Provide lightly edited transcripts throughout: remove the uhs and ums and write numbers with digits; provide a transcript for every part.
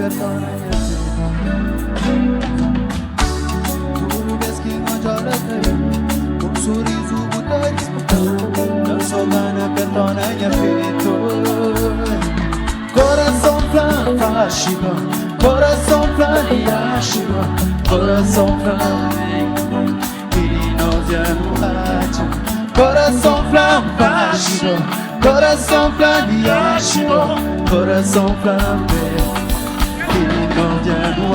perdona e tu vês que não chora com sorriso botares não só gana perdona e coração planta chiba coração planta chiba coração planta e nós já não coração planta chiba coração planta chiba coração planta e nós já não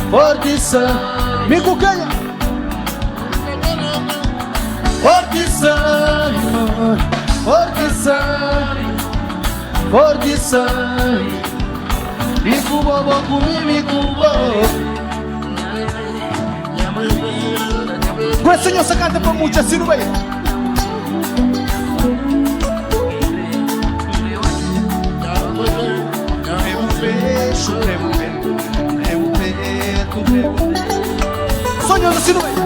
forte sai me cucanha forte sai me cubo me cubo com esse senhor canta para muitos assim no meio sonhando assim no meio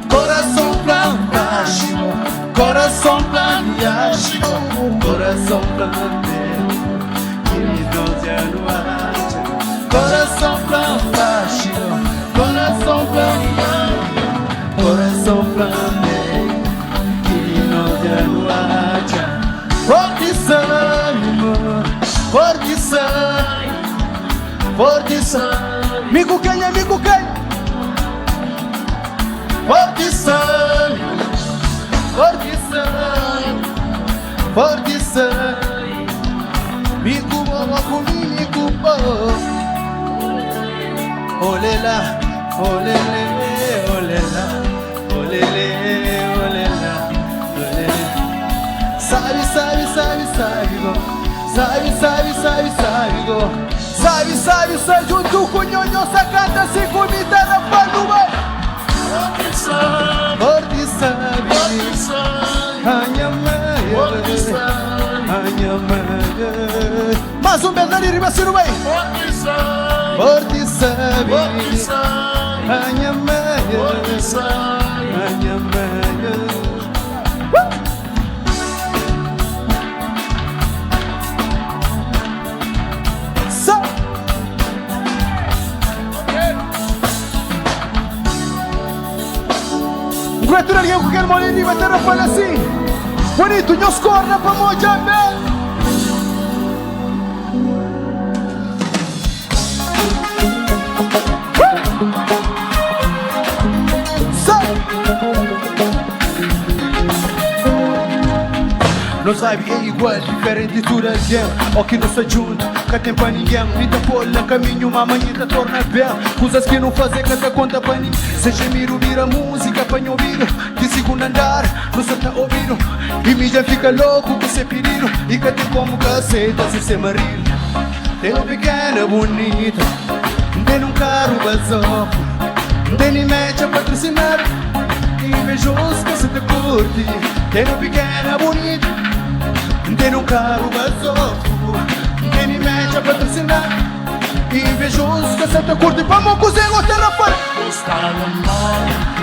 coração planta coração planta coração planta e nós já não há coração planta coração planta coração planta e nós já não há forte sai me cucanha forte sai me cubo me cubo olela olele olela olele olela olele sabe junto com o nhonho sacata se comida na palma forte sabe mais um belo ali riba assim no meio forte sabe Criatura alguém com aquele molinho vai ter a falha assim bonito, não escorra para mojar bem não sabe é igual, diferente de tudo alguém ou que não se junta, que tem para ninguém vida pôr no caminho, uma manhã torna bem coisas que não fazem, que te conta para ninguém seja miro, vira música para não ouvir de segundo andar, não se tá ouvindo e me já fica louco com esse pedido e que tem como que aceita se ser marido tem um pequena bonita tem um carro bazão tem mete a patrocinar invejoso que se te curte tem um pequena bonita tem um carro bazão tem mete a patrocinar invejoso que se te curte vamos cozer o telefone está na mão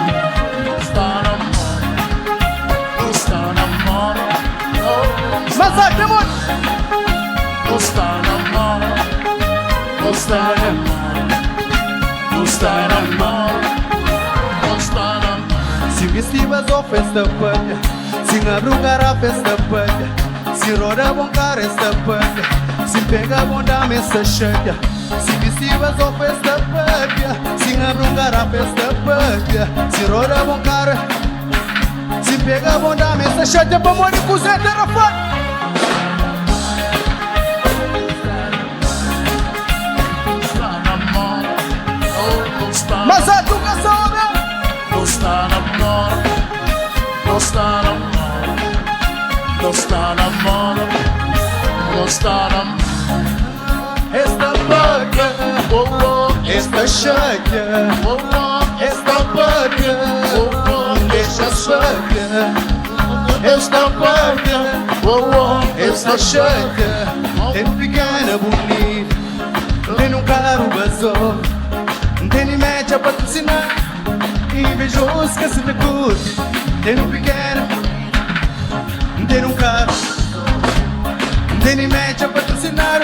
mas ai demônio está na mão se vestivas ou festa palha se abre um lugar a festa palha se roda bom cara esta palha se pega bom da mesa cheia se vestivas ou festa palha se abre um lugar a festa palha se roda bom cara se pega bom da mesa cheia para morrer com Zé Terafone mas a educação não está na moda, não está na moda, não está na moda, não está na moda. Esta vaca, esta chaga, esta vaca, deixa chaga, esta vaca, esta chaga, tem pequena bonita, tem um carro vazio. Tem média para patrocinar invejoso que se te curte tem um pequeno Tem um carro, tem em média patrocinar.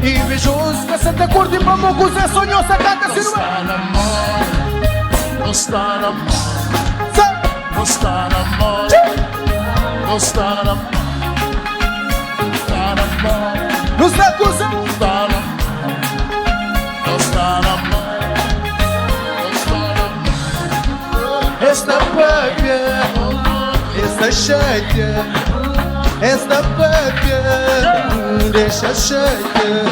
Invejoso que Santa Curte pra Mocusa sonhou sacada assim não é. Não está na mão, não está na mão, não está na mão, está na mão, não está acusando, está na mão, não está na mão, não está na mão. esta pápia, esta cheia, esta pápia, deixa cheia.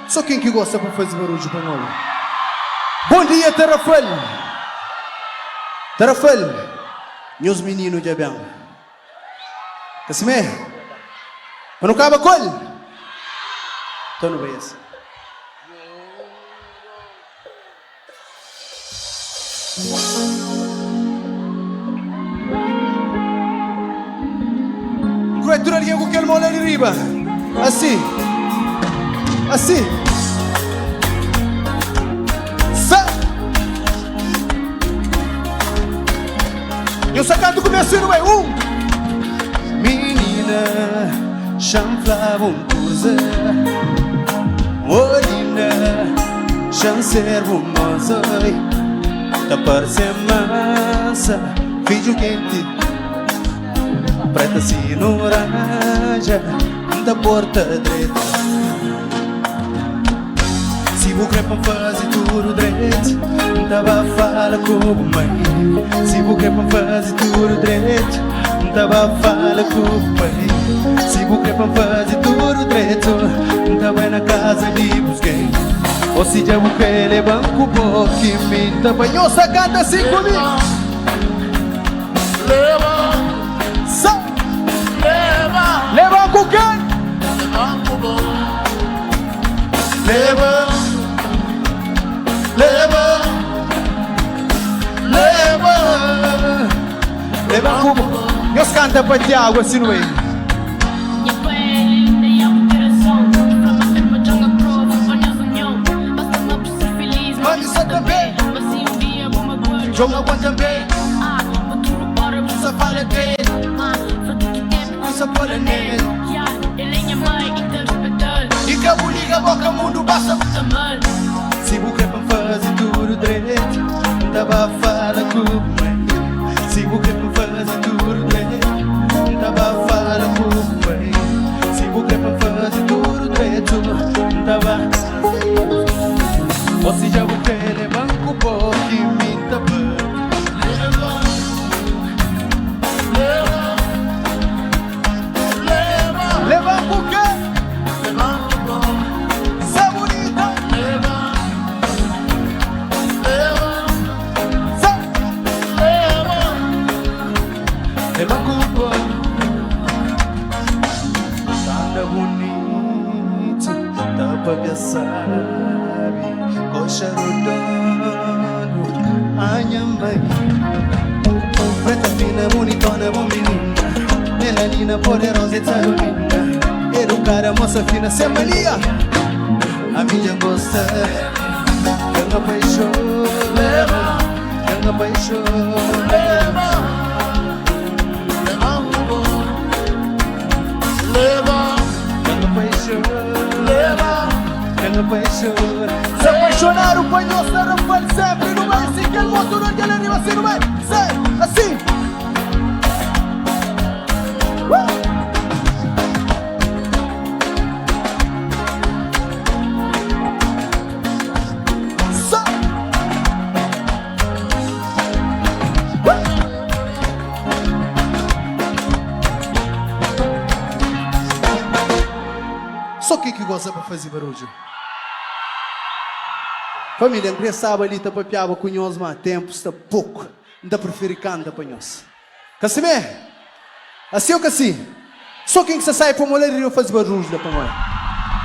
Só quem que gosta para fazer barulho para nós? Bom dia, Tarafel. Tarafel, meus meninos de bem. Cassimé, mas não acaba com ele? Então não vai assim. Criatura ali com aquele mole ali riba. Assim. Assim. Eu sacando começando bem. Menina, chanflava coisa. Olina, chancer moça. Tá parecendo massa, filho quente. Preta sino laranja, da porta direita. Se o crepa faz tudo direito, tava a falar com o mãe. Se o crepa faz tudo direito, tava a falar com o pai. Se o crepa faz tudo direito, tava na casa de busquei. Ou se já o que le banco porque me tapanhou sacada assim comigo. Leva, leva, Leva com quem? leva, Leva, leva, leva como? Deus canta para Tiago assim não é? Mas isso também, joga com também. Só fala dele, só fala nele. E que a liga boca mundo basta. Se o crepa faz tudo direito, tava a falar com o mãe. Se o crepa faz tudo direito, tava a falar com o mãe. Se o crepa faz tudo direito, tava. Ou se já o que ele banco porque me tapa. Leva com quê? Leva culpa, tá bonito, tá pra ver sabe, coxa rodando, anhambai. Preta fina, bonitona, bom menina, melanina poderosa e linda. Educada, moça fina, sem mania, a minha gosta, ganga paixão, leva, ganga paixão, leva. Se apaixonaram, pai nosso Rafael sempre no meio. Se quer motor, olha ali arriba, assim no meio. Sai, assim. Só quem que gosta para fazer barulho? Família, queria saber ali, tá papiava com nós, mas tempo está pouco. Ainda prefere canta para nós. Cassimé? Assim ou assim? Só quem que se sai para mulher e eu fazer barulho para nós.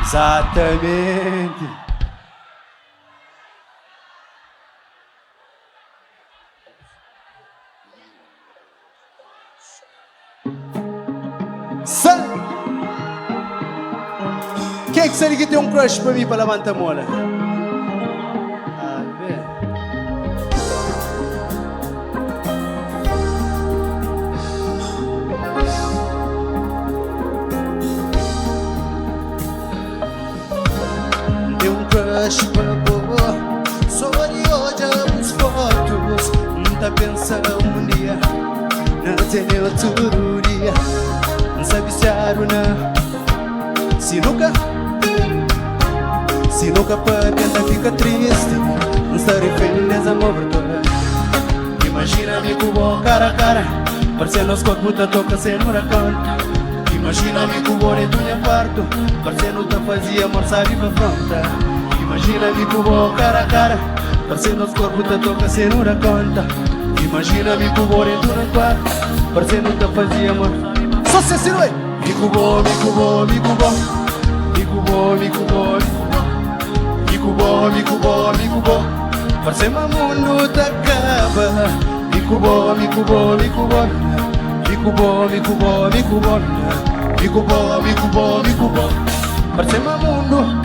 Exatamente. Quem que seria que tem um crush para mim para levantar a mola? passa um dia, não tem outro dia. Não sabe se não. Se nunca para fica triste, não se arrepende amor toda. Imagina-me com o cara a cara, parecendo os corpos da toca sem não conta. Imagina-me com o dentro do quarto, parecendo que fazia amor sabe pra fronta. Imagina-me com o cara a cara, parecendo os corpos da toca sem não conta. Imagina-me com o dentro do quarto, parecendo que fazia amor. Só se assim, ué! Me cubou, parece uma mundo da cava. Me cubou, parece uma mundo.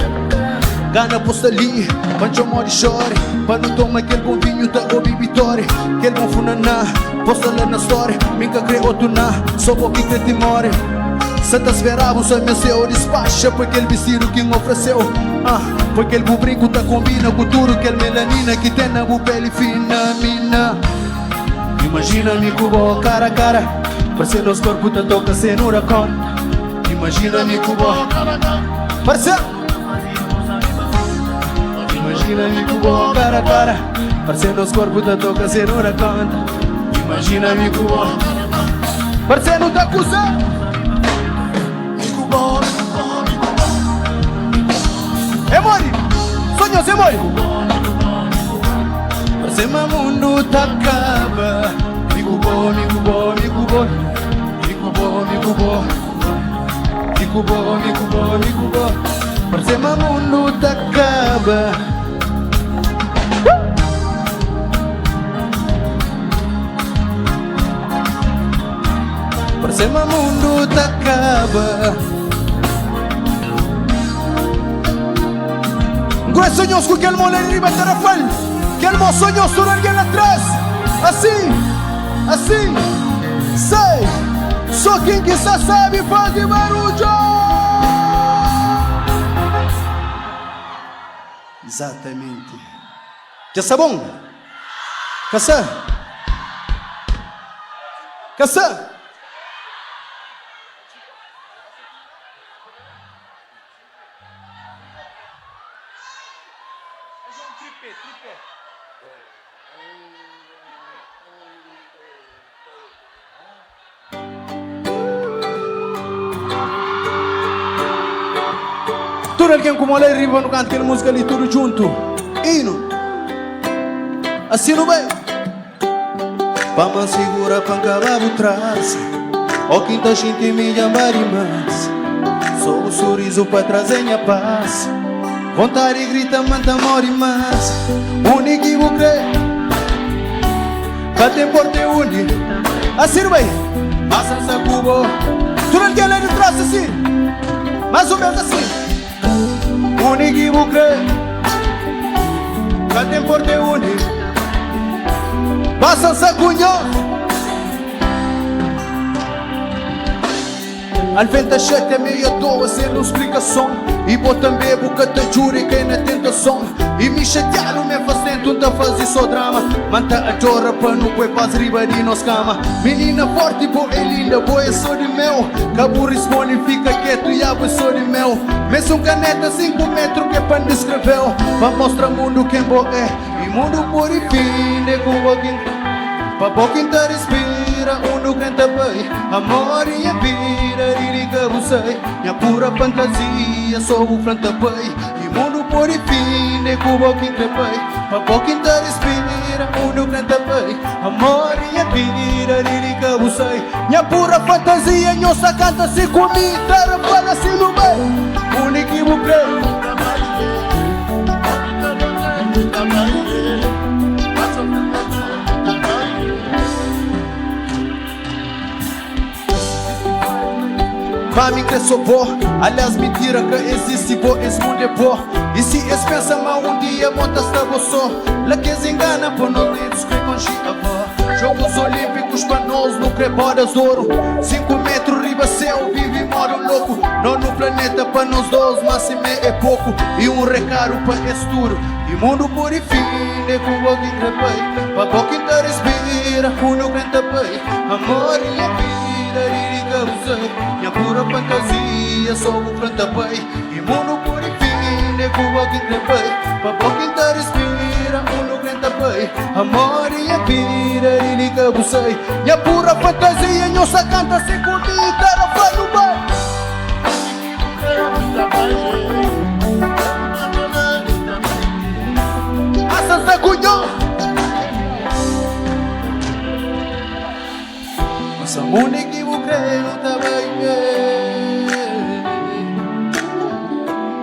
Gana posta ali, pancho mori chore, para não tomar aquele bom vinho da o bibitório. Aquele bom funaná, posta lá na história. Minha creio tu na, só pouquinho que te more. Santa esperava, só meu seu despacha. Foi aquele vestido que me ofereceu. Foi aquele bom brinco que combina com tudo. Aquele melanina que tem na boa pele fina, mina. Imagina-me com o cara a cara, parecendo os corpos da toca sem não conta. Imagina-me com o cara a cara, parceiro. Imagina-me com o cara a cara, parecendo os corpos da toca sem não conta. Imagina-me com o parceiro da acusando. É mori, sonhos é mori. Parece uma mundo da cava. Me cubou, parece uma mundo da cava. Parece uma mundo da cava. Grandes sueños con que el mole arriba de Rafael, que el mo sueños con alguien atrás. Assim, sei. Só quem quizá sabe fazer barulho. Exatamente. Já está bom? Caçar? Tudo alguém como olha arriba no canto, música ali tudo junto. Hino. Assim não vai. Vamos segura para acabar o traço. O quinta gente me chamar mais. Só o sorriso para trazer minha paz. Vontade grita, manda morre mais. Único que vou crer. Cá tem porte único. Assim não vai. Passa essa cubo. Tudo alguém ali de trás assim. Mais ou menos assim. Único que vou crer. Cá tem porte único. Passa essa cunha. Alventa cheia é meio à toa, sem explicação. E vou também boca te jure que é na tentação. E me chatearam, me fazendo tanta fazer só drama. Manta a chora para não pôr paz riba de nos cama. Menina forte, boa é linda, boa é só de mel. Cabo responde, fica quieto e a boa é só de mel. Mesmo um caneta 5 metros que é para descrever. Para mostrar mundo quem boa é. E mundo por e fim, de com alguém. Para pouco então respira, no canta bem. Amor e a vida, lírica você. Minha pura fantasia, só o franta bem. E mundo por e fim, de com alguém bem. Para pouco então respira, no canta bem. Amor e a vida, lírica você. Minha pura fantasia, nossa canta-se comigo. Para para assim no bem, único que vou crer. Pra mim que sou bom, aliás mentira que existe bom, esse mundo é bom. E se eles pensam mal um dia, monta esta só. Lá que eles enganam por não dedos que conchita vó. Jogos Olímpicos para nós, no Creporas de Ouro. 5 metros, riba céu, vive e mora louco. Não no planeta para nós dois, mas se me é pouco. E um recaro para esturo. E mundo por e fim, de com alguém que vai. Pra pouco então respira. respira, uno canta pai. Amor e a vida, lírica usai. Minha pura fantasia, só o canta pai. E mundo por fine, cuba que te pai. Papo que te respira, uno canta pai. Amor e a vida, lírica usai. Minha pura fantasia, nossa canta se convida a falar no bar. Asa se cunhou. Mas a única que vou crer não tá bem.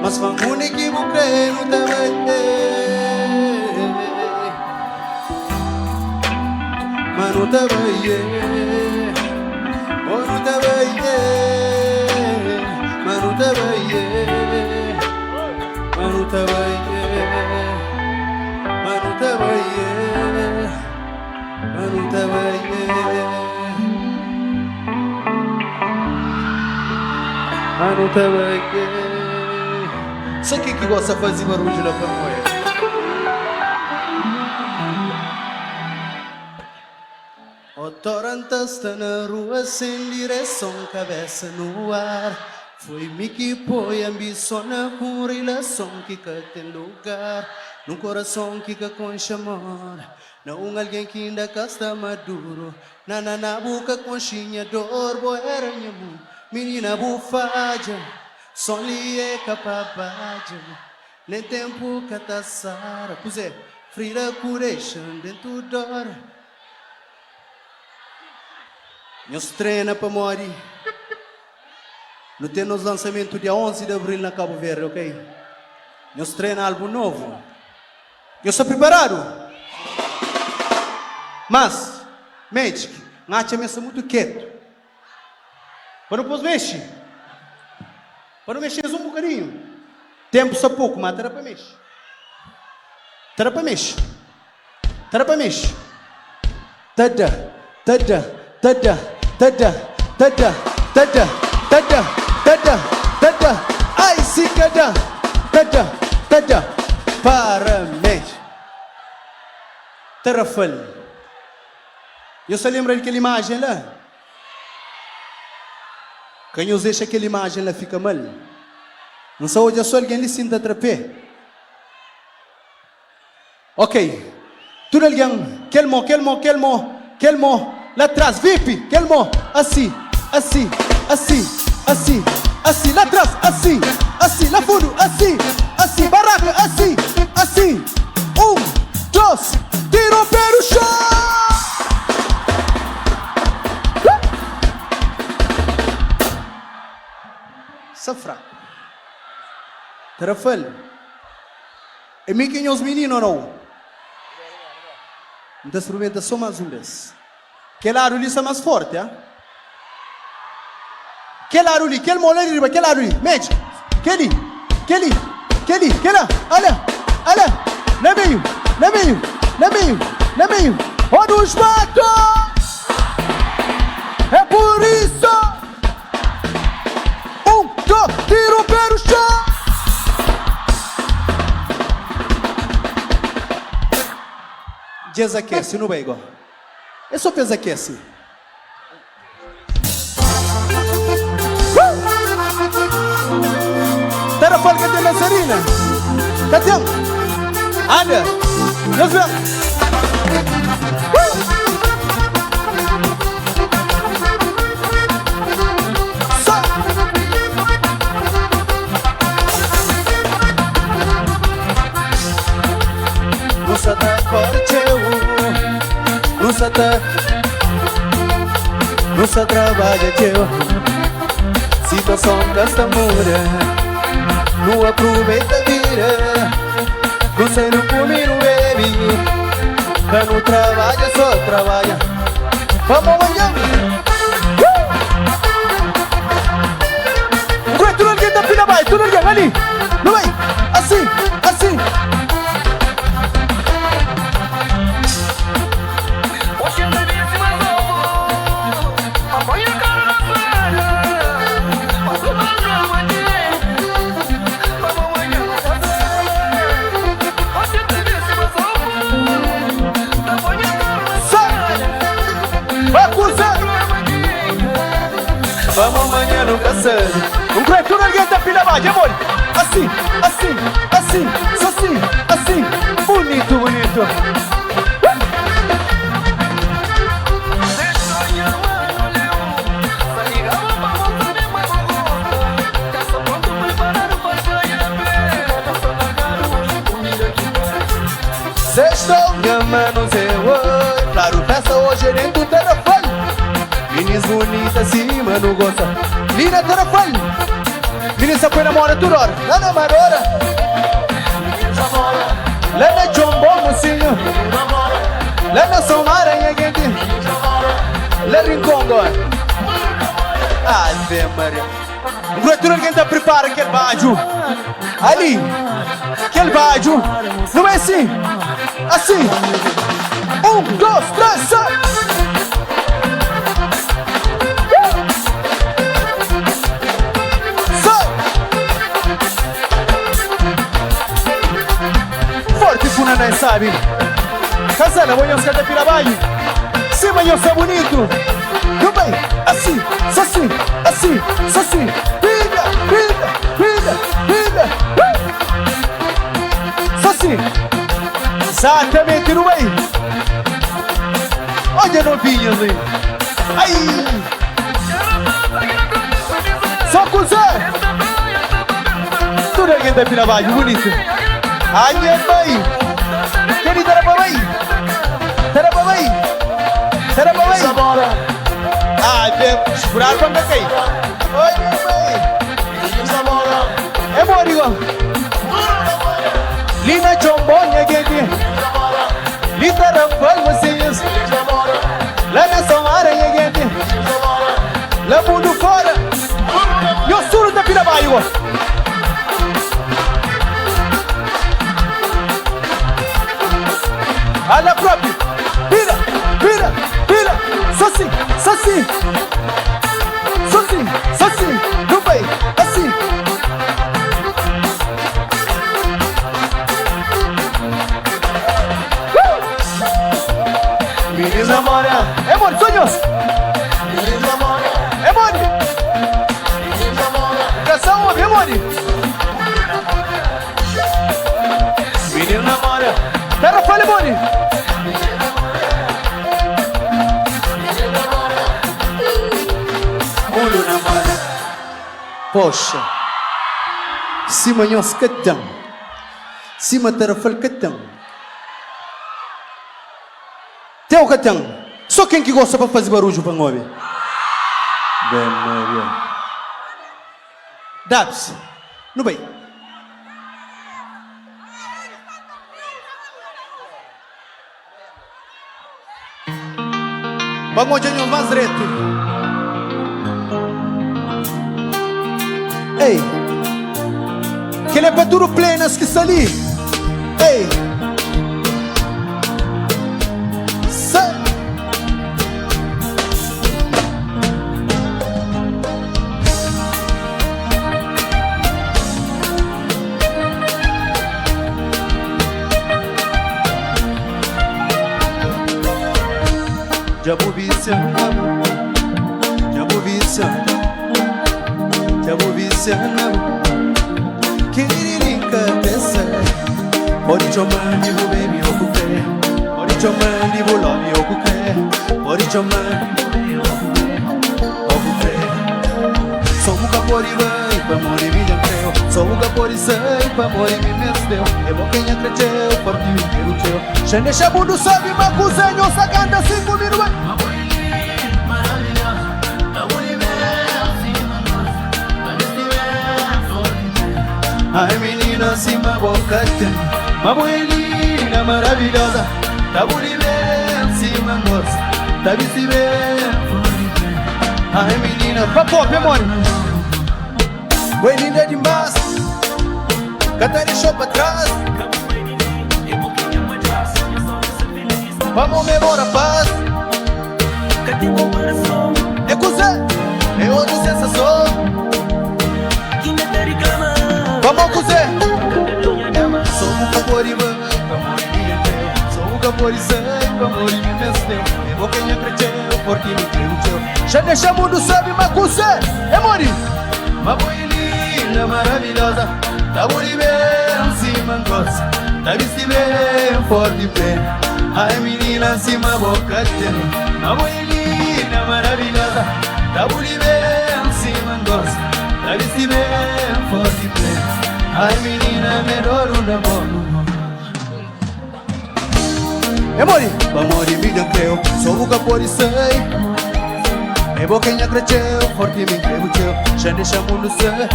Mas a única que vou crer não tá bem. Mas não tá bem. Oh, não tá bem. Mas não tá bem. Mas não tá bem. Mas não tá bem. Mas não tá bem. Mas não tá bem. Só quem que gosta de fazer barulho na pamonha? O torrente está na rua sem direção, cabeça no ar. Foi-me que põe ambição com relação que tem lugar. Num coração que concha amor. Não alguém que ainda está maduro. Na boca conchinha dor, boera nhamu. Menina bufaja, só lhe é capabade. Nem tempo que tá sara. Pois é, frida curation dentro dor. Nós treina para morrer. Não temos lançamento dia 11 de abril na Cabo Verde, ok? Nós treina álbum novo. Eu estou preparado. Mas, Magic, Nath é muito quieto. Para não mexer. Para não mexer um bocadinho. Tempo só pouco, mas terá para mexer. Terá para mexer. Terá para mexer. Tada, tada, tada, tada, tada, tada, tada, tada, tada. Ai, se cada, tada, tada. Para mexer. Terafal. Eu só lembro daquela imagem lá. Quem eu deixa aquela imagem lá fica mal. Não só hoje só alguém lhe sinta trapé. Ok. Tudo alguém, quelmo, lá atrás, VIP, quelmo, assim, assim, assim, assim, assim, lá atrás, assim, assim, lá fundo, assim, assim, barraca, assim, assim. 1, 2, tiro pelo chão. Safra. Terafal. É mim quem é os meninos não? Então experimenta só mais um vez. Que lado ali é mais forte, hein? Que lado ali? Que moleque ali? Que lado ali? Mede. Que ali? Que lá? Olha. Na meio. Olha os matos. É por isso. 1, 2, tiro pelo chão. Desaquece, não vai igual. É só desaquece. Tera fala que tem dançarina. Cadê? Anda. Nós vamos. Nossa trabalha teu. Situação gasta muda. Não aproveita a vida. Não sei no comer, não bebe. Quem não trabalha, só trabalha. Vamos amanhã. Tudo alguém da fila vai, tudo alguém ali. Não vai, assim. vamos amanhã nunca sabe. Creatura alguém da pilha vai, amor. Assim, assim, assim, assim, assim. Bonito, bonito. Cê estou me amando, Zé, oi. Claro, festa hoje dentro do telefone. Meninas bonitas, sim, mano, gosta. Lina, telefone. Meninas põe na mora, tudo hora. Lá na marora. Lá na jombo, mocinho. Lá na somaranha, gente. Lá rincongo. Ave Maria. Criatura, alguém tá prepara aquele bádio. Ali. Aquele bádio. Não é assim? Assim. 1, 2, 3, sai. Sai. Forte funa, né, sabe? Casela, voglio scaldare più la bagno. Sì, ma io sto bonito. Vai, assim, assim, assim, assim. Vida, vida, vida, vida. Assim. Exatamente, não é? Olha novinhas aí. Ai. Só com Zé. Tudo aqui da Pila Baixo, bonito. Ai, minha mãe. Querida, era pra mãe. Era pra mãe. Era pra mãe. Ah, juraram pra me cair. Oi, minha mãe. É morigo. Lina Jombonha, gente. Lita Rampal, vocês. Lá na Somaranha, gente. Lá mundo fora. Eu sou da Pila Baixo. Olha próprio. Vira, vira, vira. Assim, assim. Assim, assim. Não vai, assim. Meninas namora. É mole, sonhos. Meninas namora. É mole. Meninas namora. Canção, é mole. Menino namora. Terra fale, mole. Olho namora. Poxa. Cima nós catão. Cima terra fale catão. Teu catão. Só quem que gosta para fazer barulho para nós. Bem, Maria. Dabs. Não bem. Vamos de um vazreto. Ei. Que ele é para duro plenas que está ali. Ei. Jabubícia, Jabubícia, Jabubícia, Kiririnka tessa. Ori chomani bu baby okuke, ori chomani bu love okuke, ori chomani okuke. Somu kapori vai pa mori mi jamteo, somu kapori sai pa mori mi mesteo. Evo quem cresceu, forte mi querucheo. Shane shabudu sabe makuzenyo saganda 5 minutos. Ai menina, assim uma boca tem uma buelina maravilhosa. Tá bonita, assim uma moça. Tá vestida bem. Ai menina, papo, memória. Buelina demais. Canta deixou pra trás. Vamos memória paz. É coisa, é outra sensação. Vamos cozer. Sou um caporiba, camori me enteu. Sou um caporizei, camori me mesteu. Eu vou quem acrediteu, porque me creu. Já deixa o mundo sabe, mas com cê é mori. Uma boi linda, maravilhosa, tá bonita bem, se mangosa, tá vestida bem, forte e plena. Ai menina, se uma boca tem. Uma boi linda, maravilhosa, tá bonita bem, se mangosa, tá vestida bem, forte e plena. Ai menina, melhor o namoro. É mori, amore milhão creu, sou o capô de sei. É boquinha cresceu, forte me creio teu, já deixa mundo sei.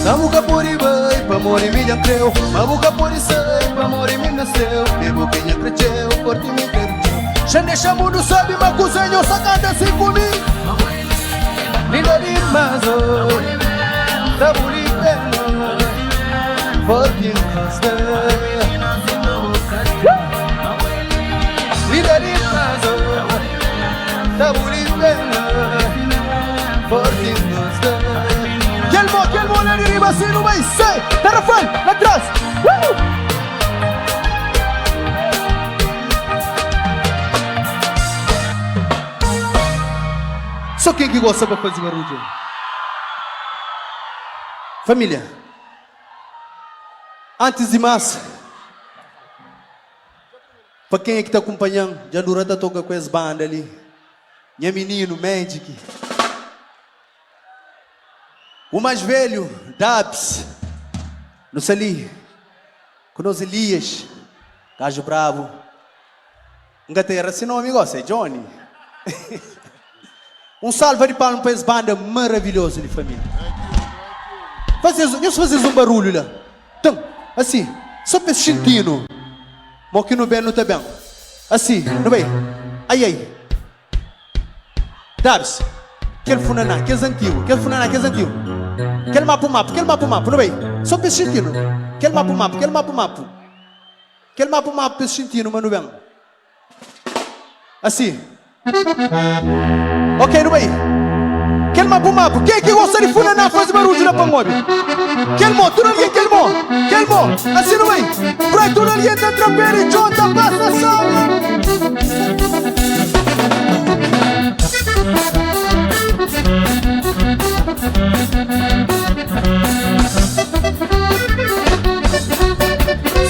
Samu capô de boi, pra amore milhão creu, mas o capô de sei, pra amore me nasceu. É boquinha cresceu, forte me creio teu, já deixa mundo sabe, mas com senhor sacada assim comigo. Linda demais, oh, tá bonita, forte me nasceu. Linda demais, oh, tá bonita, forte nos quel mo na riba, assim não vai ser. Terra foi, lá atrás. Só quem que gosta pra fazer barulho? Família, antes de mais, para quem é que está acompanhando, já durante toca com as bandas ali. Minha menino, Magic. O mais velho, Dabs. No Sali. Com os Elias. Gajo Bravo. Engaterra, se não me gosta, é Johnny. Salve de palmas para as bandas maravilhosas de família. Deixa eu fazer um barulho lá. Então, assim, só para sentindo. Moque no bem, não tá bem. Assim, não bem. Ai, ai. Dabs. Quel funaná, que é antigo. Quel funaná, que é antigo. Quel mapo, não bem. Só para sentindo. Quel mapo. Quel mapo, para sentindo, mas não bem. Assim. Ok, não bem. Quel mapo. Quem é que gosta de funaná faz barulho na pamobi? Quel mo, tu não liga, quel mo. Assim não bem. Pra tu não liga, trapera e chota, passa só.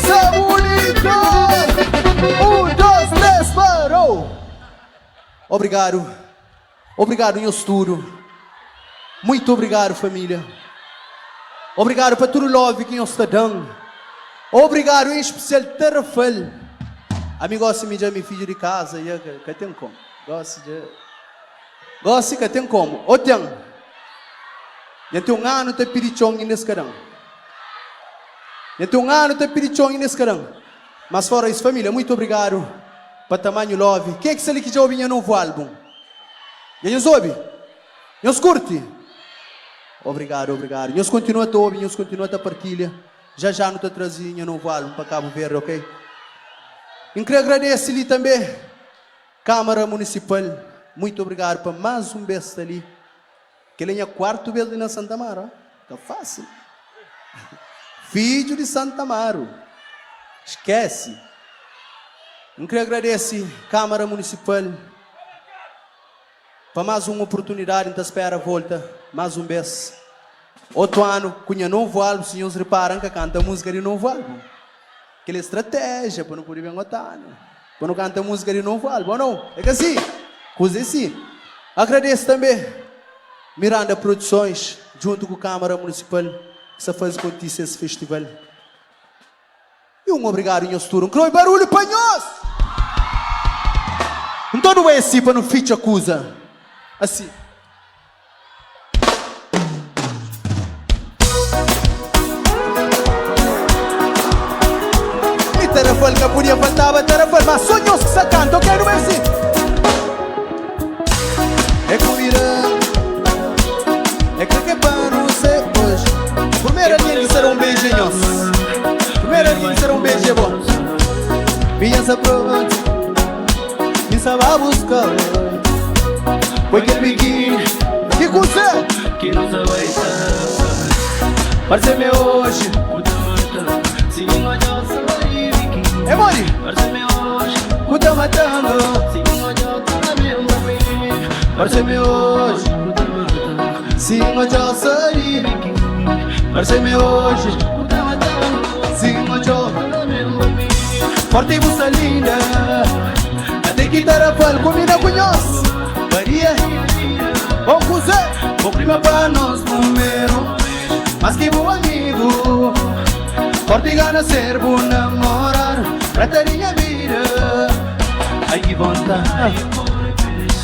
Sabonito! 1, 2, 3, parou! Obrigado, Nhosturo. Muito obrigado, família. Obrigado para tudo love que nós está dando. Obrigado em especial Terrafel. Amigo, gosto de meu filho de casa, que tem como. Gosto que tem como. O tem. Eu tenho um ano de pirichong nesse carão. Mas fora isso, família, muito obrigado para tamanho love. Quem é que se que já ouviu novo álbum? E aí, ouve? Nós curte? Obrigado. Nós continua a ouvir, nós continua a partilha. Já não te trazia novo álbum para Cabo Verde, ok? Eu quero agradecer-lhe também, Câmara Municipal. Muito obrigado por mais um besta ali. Que ele é a quarta vez ali na Santa Amaro. Tá fácil. Filho de Santa Amaro. Esquece. Eu quero agradecer, Câmara Municipal, para mais uma oportunidade, então espera a volta, mais um vez. Outro ano, cunha novo álbum, os senhores reparam que canta música de novo álbum. Aquela estratégia para não poder vir outro ano. Para não cantar música de novo álbum, ou não? É que assim, coisa assim. Agradeço também Miranda Produções, junto com a Câmara Municipal, que se faz acontecer esse festival. E um obrigado, Nhosturo. Um barulho para nós! Então não é assim para não ficar acusa. Assim. E telefone que podia faltar, telefone, mas sonhos que se cantam, ok? Não é assim. É comida. É que para você hoje. Primeira linha de ser um beijinho. Primeira linha de ser um beijo bom. Vinha-se pronto. Vinha-se vai buscar. Porque peguei que você que não se vai estar. Parece-me hoje. É mori. Parece-me hoje. O tá matando. Parece-me hoje, sim, eu já sei. Parece-me hoje, sim, eu já. Forte e você linda, até que dar a fal, comida conhece. Maria, bom cozer, bom prima para nós, número. Mas que bom amigo, forte e gana ser bom namorar. Pra ter minha vida, ai que vontade.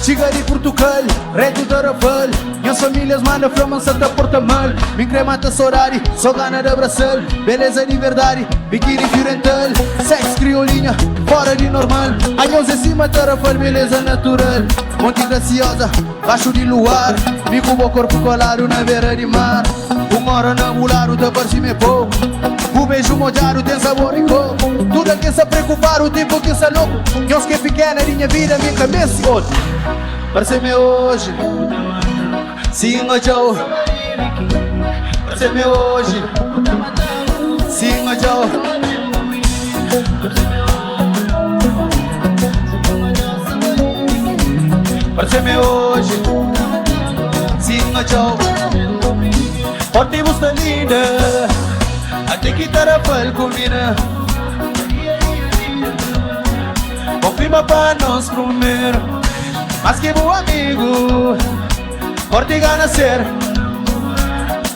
Chega de Portugal, reto da Raval. Minhas famílias mandam flama Santa Porta Mal. Me cremata sorari, só gana da Brasil. Beleza de verdade, biquíni fiorental. Sexo criolinha, fora de normal. Anhos em cima da Raval, beleza natural. Monte graciosa, baixo de luar. Bico o corpo colado na beira de mar. Uma hora namorado, da por cima é pouco. O beijo molhado tem sabor e cor. Tudo que se preocupar, o tempo que se louco. Deus que é pequena, minha vida, minha cabeça. Parece-me hoje, sim, eu. Parece-me hoje, sim, eu. Parece-me hoje, sim, eu. Forte você linda, até que tarafal combina. Bom clima para nós primeiro. Mas que bom amigo, forte e gana ser.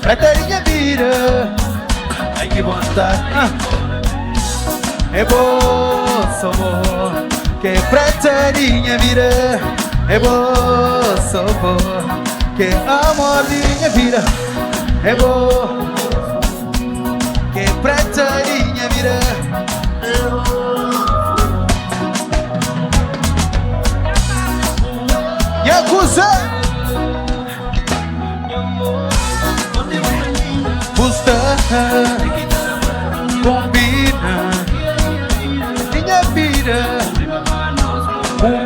Pra ter minha vida, ai que vontade. É bom, sou bom, que pra ter minha vida. É bom, sou bom, que amor de minha vida. É bom, que pra ter minha vida. Yakuza Busta combina minha vida.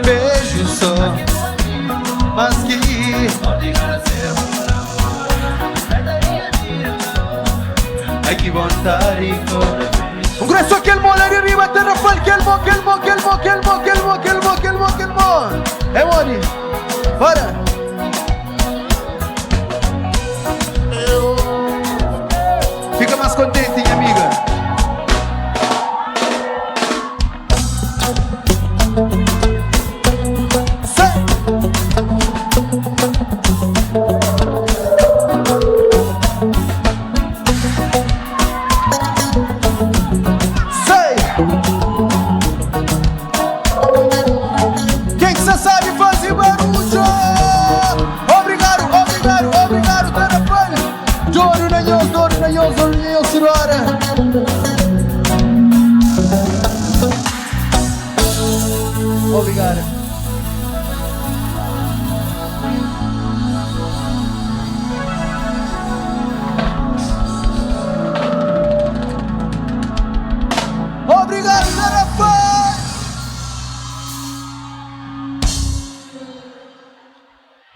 Beijo só, mas que ai que vontade. Congresso aquele mole ali arriba, terra fal, aquele mo. É money. Bora!